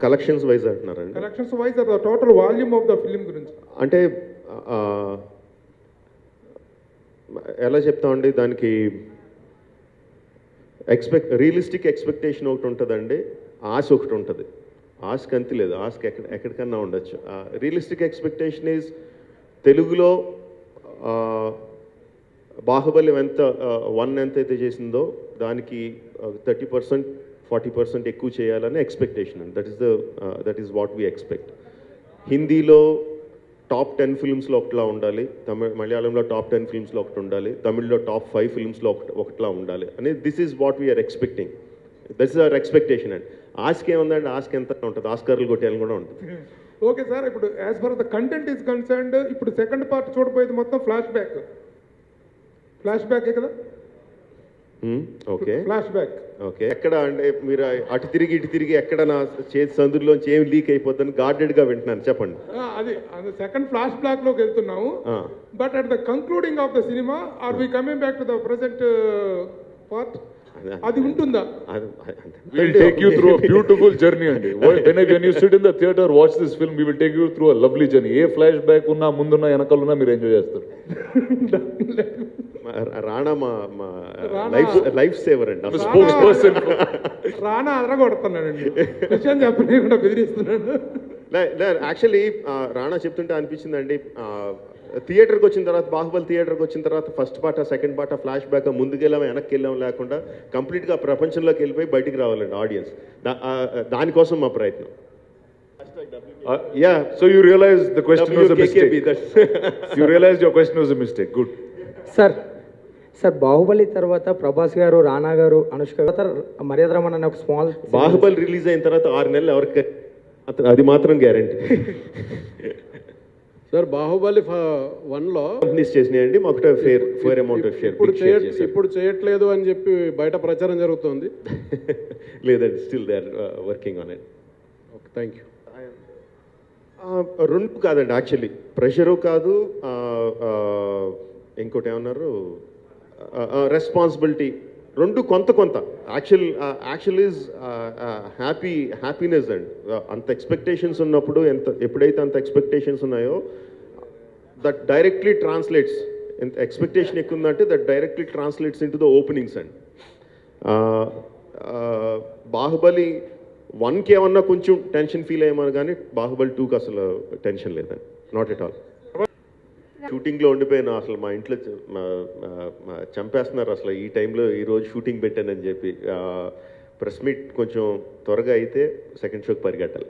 Collections wise అంటున్నారండి? Collections wise total volume of the film గురించి అంటే ఎలా చెప్తామండి దానికి, రియలిస్టిక్ ఎక్స్పెక్టేషన్ ఒకటి ఉంటుందండి, ఆశ ఒకటి ఉంటుంది. ఆశకి అంతే లేదు, ఆశకి ఎక్కడికన్నా ఉండొచ్చు. రియలిస్టిక్ ఎక్స్పెక్టేషన్ ఈజ్ తెలుగులో బాహుబలి ఎంత 1 ఎంతైతే చేసిందో దానికి 30% 40% ఎక్కువ చేయాలని ఎక్స్పెక్టేషన్ అండి. That is what we expect. హిందీలో టాప్ 10 ఫిల్మ్స్లో ఒకటిలా ఉండాలి, మలయాళంలో టాప్ 10 ఫిల్మ్స్లో ఒకటి ఉండాలి, తమిళ్లో టాప్ 5 ఫిల్మ్స్లో ఒకటిలా ఉండాలి అని this is what we are expecting. That's our expectation అండి. ఆస్కి ఏముందండి, ఆస్కి ఎంత ఉంటుంది, ఆస్కార్లు కొట్టేయాలని కూడా ఉంటుంది. ఓకే సార్, ఇప్పుడు as per the content is concerned, ఇప్పుడు సెకండ్ పార్ట్ చూడబోయేది మొత్తం ఫ్లాష్ బ్యాకే కదా? Okay, flash back. ఓకే. ఎక్కడ అంటే మీరు అటు తిరిగి ఇటు తిరిగి ఎక్కడ నా చేతి సందులోంచి ఏం లీక్ అయిపోద్దని గార్డెడ్గా వింటున్నాను, చెప్పండి. అది సెకండ్ ఫ్లాష్ బ్యాక్ లోకి వెళ్తున్నాము. But at the concluding of the cinema are we coming back to the present part, అది ఉంటుందా? We'll take you through a beautiful journey అండి. When you sit in the theater, watch this film, we will take you through a lovely journey. A flash back ఉన్నా, ముందున్నా వెనకాలన్నా మీరు enjoy చేస్తారు. రాణా మా life saver అండి, sports person. Rana అదరగొడుతున్నాడండి, విషయం చెప్పకుండా బెదిరిస్తున్నాడు. Actually Rana చెప్తుంటే అనిపించిందండి, థియేటర్కి వచ్చిన తర్వాత, బాహుబలి థియేటర్కి వచ్చిన తర్వాత first part second part flash back ముందుకు వెళ్ళాము వెనక్కి వెళ్ళాము లేకుండా కంప్లీట్గా ప్రపంచంలోకి వెళ్ళిపోయి బయటికి రావాలండి ఆడియన్స్. దానికోసం మా ప్రయత్నం. Yeah, so you realize the question was a mistake. You realized your question was a mistake. Good. Sir Baahubali తర్వాత ప్రభాస్ గారు, రానా గారు, అనుష్క మర్యాద రమణ అనే ఒక స్మాల్, బాహుబలి రిలీజ్ అయిన తర్వాత 6 నెలలు ఎవరికి, అది మాత్రం గ్యారంటీ. సార్ బాహుబలి 1లో కంపెనీస్ చేసినాయండి, మాకు ఫేర్ అమౌంట్ ఆఫ్ షేర్. ఇప్పుడు చేయట్లేదు అని చెప్పి బయట ప్రచారం జరుగుతుంది. లేదండి, still they are working on it. Okay, thank you. రెండు కాదండి, యాక్చువల్లీ ప్రెషరు కాదు, ఇంకోటి ఏమన్నారు, రెస్పాన్సిబిలిటీ, రెండు కొంత యాక్చువల్ ఈజ్ హ్యాపీనెస్ అండ్ అంత ఎక్స్పెక్టేషన్స్ ఉన్నప్పుడు, ఎప్పుడైతే అంత ఎక్స్పెక్టేషన్స్ ఉన్నాయో దట్ డైరెక్ట్లీ ట్రాన్స్లేట్స్, ఎంత ఎక్స్పెక్టేషన్ ఎక్కువ ఉందంటే that directly translates in to the openings and Baahubali 1కి ఏమన్నా కొంచెం టెన్షన్ ఫీల్ అయ్యామని కానీ బాహుబలి 2కి అసలు టెన్షన్ లేదండి, నాట్ ఎట్ ఆల్. షూటింగ్లో ఉండిపోయినా అసలు మా ఇంట్లో చంపేస్తున్నారు అసలు, ఈ టైంలో ఈరోజు షూటింగ్ పెట్టానని చెప్పి. ప్రెస్ మీట్ కొంచెం త్వరగా అయితే సెకండ్ షోకి పరిగెట్టాలి.